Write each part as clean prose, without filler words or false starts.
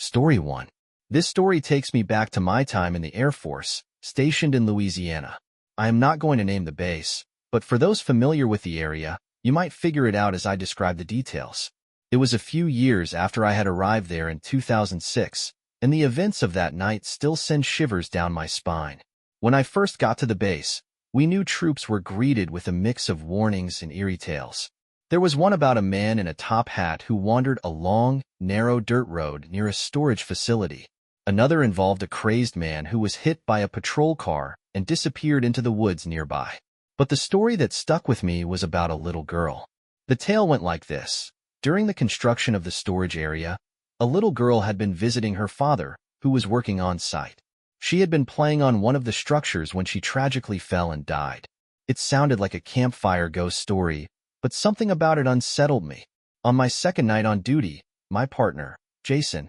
Story 1. This story takes me back to my time in the Air Force, stationed in Louisiana. I am not going to name the base, but for those familiar with the area, you might figure it out as I describe the details. It was a few years after I had arrived there in 2006, and the events of that night still send shivers down my spine. When I first got to the base, we new troops were greeted with a mix of warnings and eerie tales. There was one about a man in a top hat who wandered a long, narrow dirt road near a storage facility. Another involved a crazed man who was hit by a patrol car and disappeared into the woods nearby. But the story that stuck with me was about a little girl. The tale went like this. During the construction of the storage area, a little girl had been visiting her father, who was working on site. She had been playing on one of the structures when she tragically fell and died. It sounded like a campfire ghost story, but something about it unsettled me. On my second night on duty, my partner, Jason,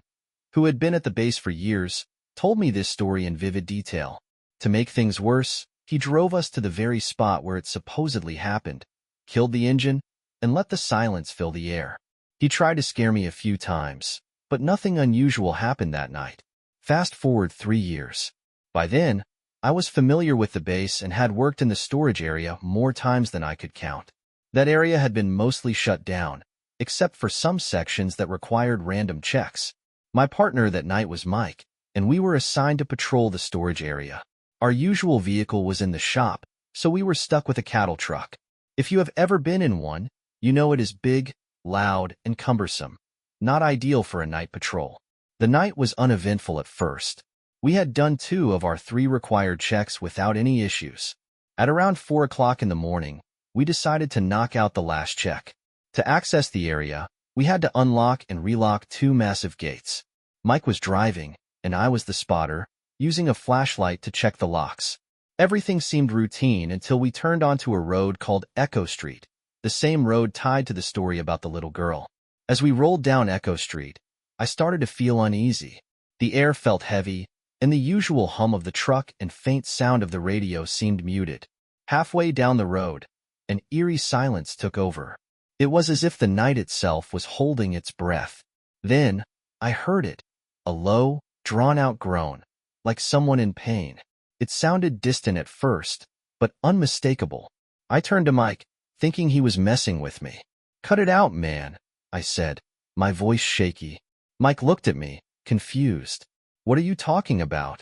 who had been at the base for years, told me this story in vivid detail. To make things worse, he drove us to the very spot where it supposedly happened, killed the engine, and let the silence fill the air. He tried to scare me a few times, but nothing unusual happened that night. Fast forward 3 years. By then, I was familiar with the base and had worked in the storage area more times than I could count. That area had been mostly shut down, except for some sections that required random checks. My partner that night was Mike, and we were assigned to patrol the storage area. Our usual vehicle was in the shop, so we were stuck with a cattle truck. If you have ever been in one, you know it is big, loud, and cumbersome. Not ideal for a night patrol. The night was uneventful at first. We had done 2 of our 3 required checks without any issues. At around 4 o'clock in the morning, we decided to knock out the last check. To access the area, we had to unlock and relock 2 massive gates. Mike was driving, and I was the spotter, using a flashlight to check the locks. Everything seemed routine until we turned onto a road called Echo Street, the same road tied to the story about the little girl. As we rolled down Echo Street, I started to feel uneasy. The air felt heavy, and the usual hum of the truck and faint sound of the radio seemed muted. Halfway down the road, an eerie silence took over. It was as if the night itself was holding its breath. Then, I heard it, a low, drawn-out groan, like someone in pain. It sounded distant at first, but unmistakable. I turned to Mike, thinking he was messing with me. "Cut it out, man," I said, my voice shaky. Mike looked at me, confused. "What are you talking about?"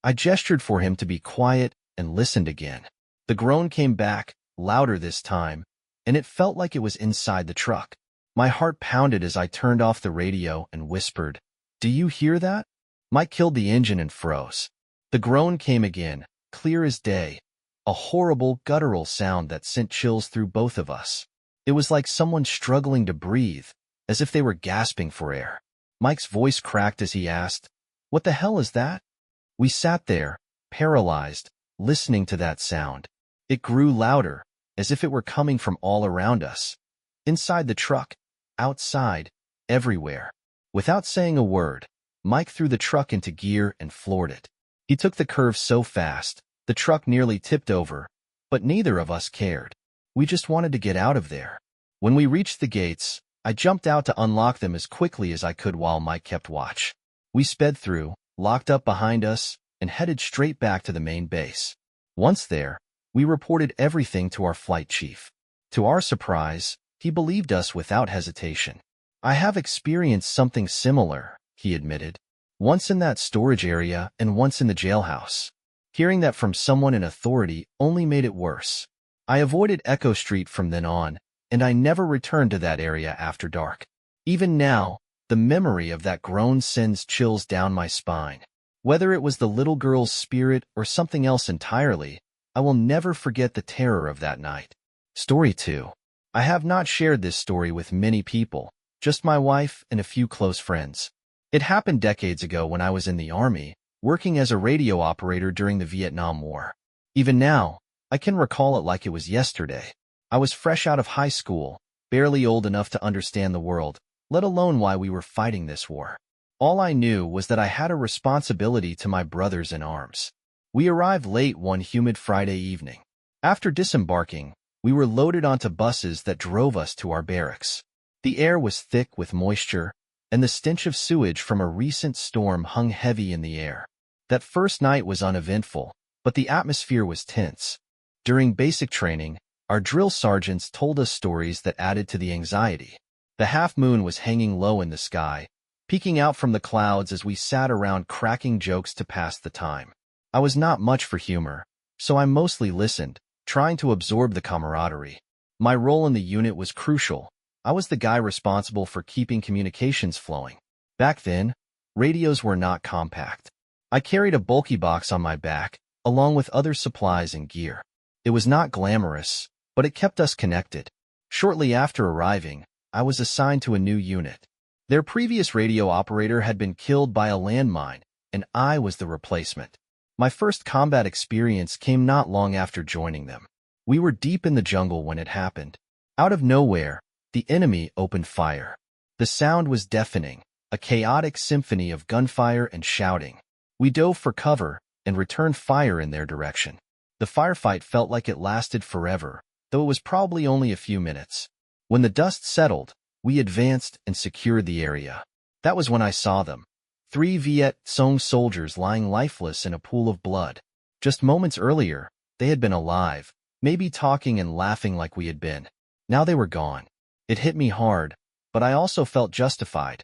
I gestured for him to be quiet and listened again. The groan came back, louder this time, and it felt like it was inside the truck. My heart pounded as I turned off the radio and whispered, "Do you hear that?" Mike killed the engine and froze. The groan came again, clear as day, a horrible, guttural sound that sent chills through both of us. It was like someone struggling to breathe, as if they were gasping for air. Mike's voice cracked as he asked, "What the hell is that?" We sat there, paralyzed, listening to that sound. It grew louder, as if it were coming from all around us. Inside the truck, outside, everywhere. Without saying a word, Mike threw the truck into gear and floored it. He took the curve so fast, the truck nearly tipped over, but neither of us cared. We just wanted to get out of there. When we reached the gates, I jumped out to unlock them as quickly as I could while Mike kept watch. We sped through, locked up behind us, and headed straight back to the main base. Once there, we reported everything to our flight chief. To our surprise, he believed us without hesitation. "I have experienced something similar," he admitted. "Once in that storage area and once in the jailhouse." Hearing that from someone in authority only made it worse. I avoided Echo Street from then on, and I never returned to that area after dark. Even now, the memory of that groan sends chills down my spine. Whether it was the little girl's spirit or something else entirely, I will never forget the terror of that night. Story 2. I have not shared this story with many people, just my wife and a few close friends. It happened decades ago when I was in the Army, working as a radio operator during the Vietnam War. Even now, I can recall it like it was yesterday. I was fresh out of high school, barely old enough to understand the world, let alone why we were fighting this war. All I knew was that I had a responsibility to my brothers in arms. We arrived late one humid Friday evening. After disembarking, we were loaded onto buses that drove us to our barracks. The air was thick with moisture, and the stench of sewage from a recent storm hung heavy in the air. That first night was uneventful, but the atmosphere was tense. During basic training, our drill sergeants told us stories that added to the anxiety. The half-moon was hanging low in the sky, peeking out from the clouds as we sat around cracking jokes to pass the time. I was not much for humor, so I mostly listened, trying to absorb the camaraderie. My role in the unit was crucial. I was the guy responsible for keeping communications flowing. Back then, radios were not compact. I carried a bulky box on my back, along with other supplies and gear. It was not glamorous, but it kept us connected. Shortly after arriving, I was assigned to a new unit. Their previous radio operator had been killed by a landmine, and I was the replacement. My first combat experience came not long after joining them. We were deep in the jungle when it happened. Out of nowhere, the enemy opened fire. The sound was deafening, a chaotic symphony of gunfire and shouting. We dove for cover and returned fire in their direction. The firefight felt like it lasted forever, though it was probably only a few minutes. When the dust settled, we advanced and secured the area. That was when I saw them. 3 Viet Cong soldiers lying lifeless in a pool of blood. Just moments earlier, they had been alive, maybe talking and laughing like we had been. Now they were gone. It hit me hard, but I also felt justified.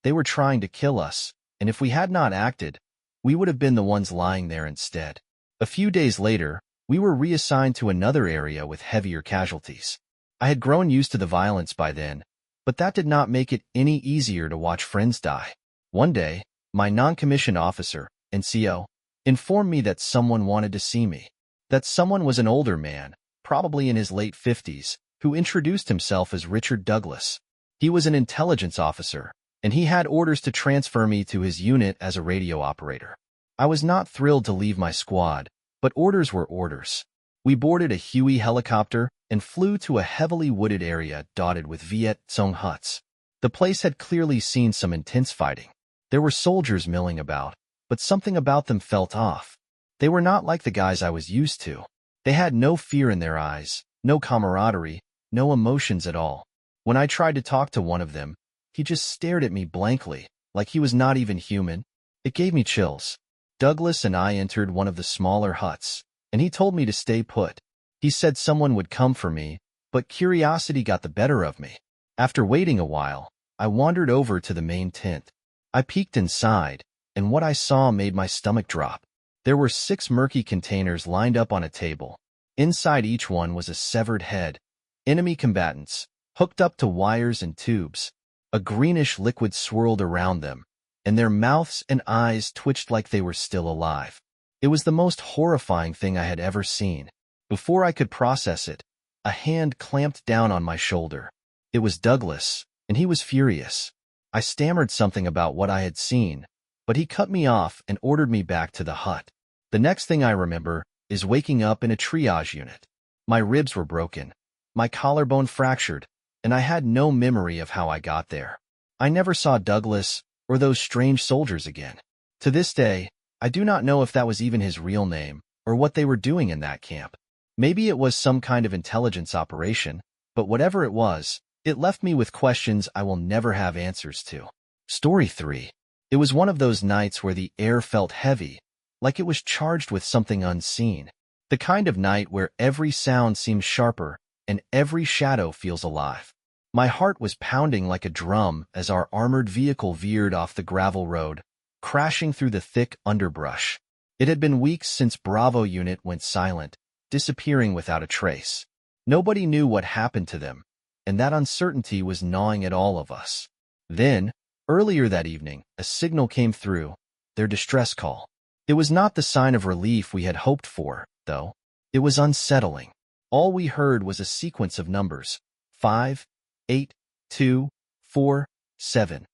They were trying to kill us, and if we had not acted, we would have been the ones lying there instead. A few days later, we were reassigned to another area with heavier casualties. I had grown used to the violence by then, but that did not make it any easier to watch friends die. One day, my non-commissioned officer, NCO, informed me that someone wanted to see me. That someone was an older man, probably in his late 50s, who introduced himself as Richard Douglas. He was an intelligence officer, and he had orders to transfer me to his unit as a radio operator. I was not thrilled to leave my squad, but orders were orders. We boarded a Huey helicopter and flew to a heavily wooded area dotted with Viet Cong huts. The place had clearly seen some intense fighting. There were soldiers milling about, but something about them felt off. They were not like the guys I was used to. They had no fear in their eyes, no camaraderie, no emotions at all. When I tried to talk to one of them, he just stared at me blankly, like he was not even human. It gave me chills. Douglas and I entered one of the smaller huts, and he told me to stay put. He said someone would come for me, but curiosity got the better of me. After waiting a while, I wandered over to the main tent. I peeked inside, and what I saw made my stomach drop. There were 6 murky containers lined up on a table. Inside each one was a severed head. Enemy combatants, hooked up to wires and tubes. A greenish liquid swirled around them, and their mouths and eyes twitched like they were still alive. It was the most horrifying thing I had ever seen. Before I could process it, a hand clamped down on my shoulder. It was Douglas, and he was furious. I stammered something about what I had seen, but he cut me off and ordered me back to the hut. The next thing I remember is waking up in a triage unit. My ribs were broken, my collarbone fractured, and I had no memory of how I got there. I never saw Douglas or those strange soldiers again. To this day, I do not know if that was even his real name or what they were doing in that camp. Maybe it was some kind of intelligence operation, but whatever it was, it left me with questions I will never have answers to. Story 3. It was one of those nights where the air felt heavy, like it was charged with something unseen. The kind of night where every sound seems sharper and every shadow feels alive. My heart was pounding like a drum as our armored vehicle veered off the gravel road, crashing through the thick underbrush. It had been weeks since Bravo unit went silent, disappearing without a trace. Nobody knew what happened to them, and that uncertainty was gnawing at all of us. Then, earlier that evening, a signal came through, their distress call. It was not the sign of relief we had hoped for, though. It was unsettling. All we heard was a sequence of numbers, 5, 8, 2, 4, 7,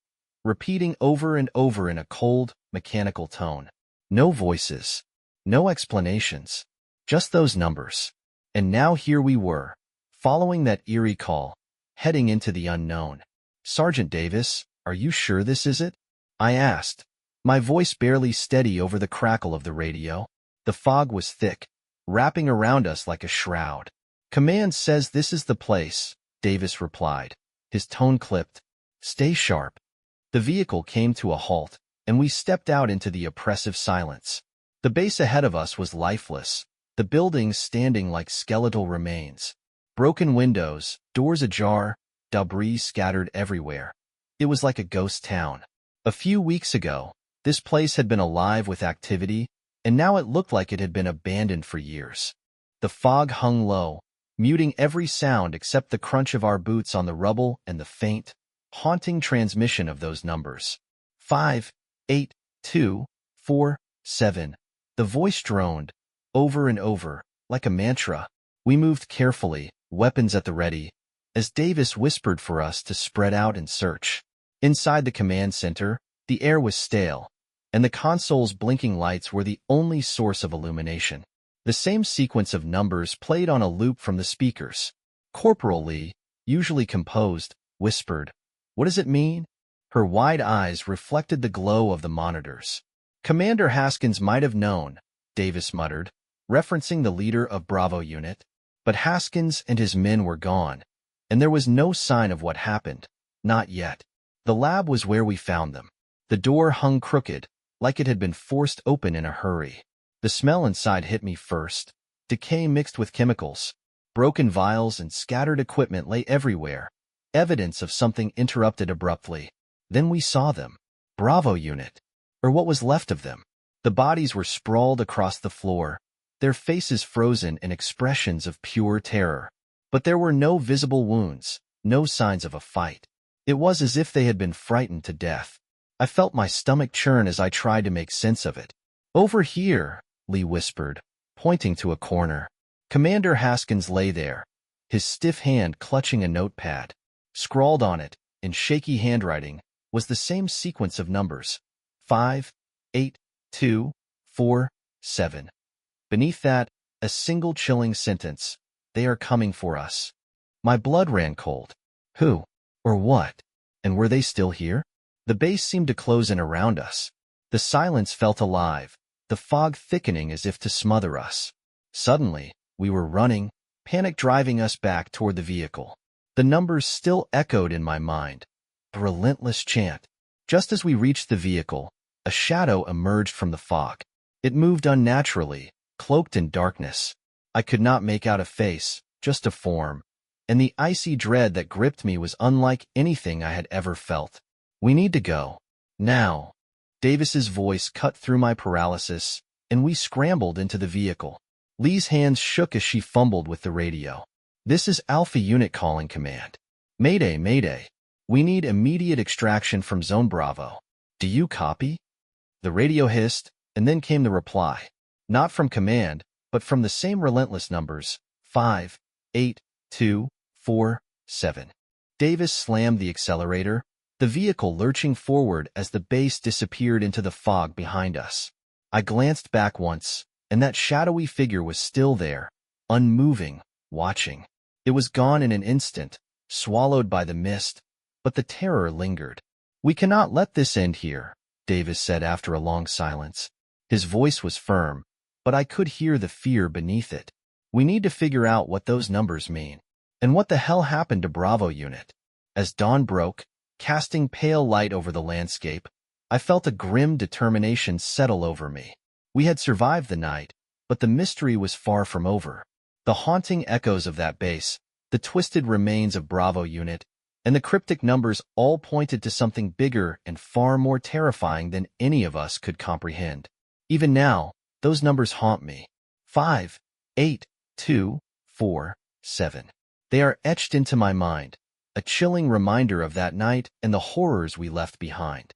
repeating over and over in a cold, mechanical tone. No voices, no explanations, just those numbers. And now here we were, following that eerie call, heading into the unknown. Sergeant Davis, are you sure this is it? I asked, my voice barely steady over the crackle of the radio. The fog was thick, wrapping around us like a shroud. Command says this is the place, Davis replied, his tone clipped. Stay sharp. The vehicle came to a halt, and we stepped out into the oppressive silence. The base ahead of us was lifeless, the buildings standing like skeletal remains. Broken windows, doors ajar, debris scattered everywhere. It was like a ghost town. A few weeks ago, this place had been alive with activity, and now it looked like it had been abandoned for years. The fog hung low, muting every sound except the crunch of our boots on the rubble and the faint, haunting transmission of those numbers. 5, 8, 2, 4, 7. The voice droned, over and over, like a mantra. We moved carefully, weapons at the ready, as Davis whispered for us to spread out and search. Inside the command center, the air was stale, and the console's blinking lights were the only source of illumination. The same sequence of numbers played on a loop from the speakers. Corporal Lee, usually composed, whispered, "What does it mean?" Her wide eyes reflected the glow of the monitors. "Commander Haskins might have known," Davis muttered, referencing the leader of Bravo Unit. But Haskins and his men were gone, and there was no sign of what happened. Not yet. The lab was where we found them. The door hung crooked, like it had been forced open in a hurry. The smell inside hit me first. Decay mixed with chemicals. Broken vials and scattered equipment lay everywhere, evidence of something interrupted abruptly. Then we saw them. Bravo Unit, or what was left of them. The bodies were sprawled across the floor, their faces frozen in expressions of pure terror. But there were no visible wounds, no signs of a fight. It was as if they had been frightened to death. I felt my stomach churn as I tried to make sense of it. "Over here," Lee whispered, pointing to a corner. Commander Haskins lay there, his stiff hand clutching a notepad. Scrawled on it, in shaky handwriting, was the same sequence of numbers. 5, 8, 2, 4, 7. Beneath that, a single chilling sentence: "They are coming for us." My blood ran cold. Who? Or what? And were they still here? The base seemed to close in around us. The silence felt alive, the fog thickening as if to smother us. Suddenly, we were running, panic driving us back toward the vehicle. The numbers still echoed in my mind, a relentless chant. Just as we reached the vehicle, a shadow emerged from the fog. It moved unnaturally, cloaked in darkness. I could not make out a face, just a form, and the icy dread that gripped me was unlike anything I had ever felt. "We need to go. Now." Davis's voice cut through my paralysis, and we scrambled into the vehicle. Lee's hands shook as she fumbled with the radio. "This is Alpha Unit calling command. Mayday, mayday. We need immediate extraction from Zone Bravo. Do you copy?" The radio hissed, and then came the reply. Not from command, but from the same relentless numbers: 5, 8, 2, 4, 7. Davis slammed the accelerator, the vehicle lurching forward as the base disappeared into the fog behind us. I glanced back once, and that shadowy figure was still there, unmoving, watching. It was gone in an instant, swallowed by the mist, but the terror lingered. "We cannot let this end here," Davis said after a long silence. His voice was firm, but I could hear the fear beneath it. "We need to figure out what those numbers mean. And what the hell happened to Bravo Unit?" As dawn broke, casting pale light over the landscape, I felt a grim determination settle over me. We had survived the night, but the mystery was far from over. The haunting echoes of that base, the twisted remains of Bravo Unit, and the cryptic numbers all pointed to something bigger and far more terrifying than any of us could comprehend. Even now, those numbers haunt me. 5, 8, 2, 4, 7. They are etched into my mind, a chilling reminder of that night and the horrors we left behind.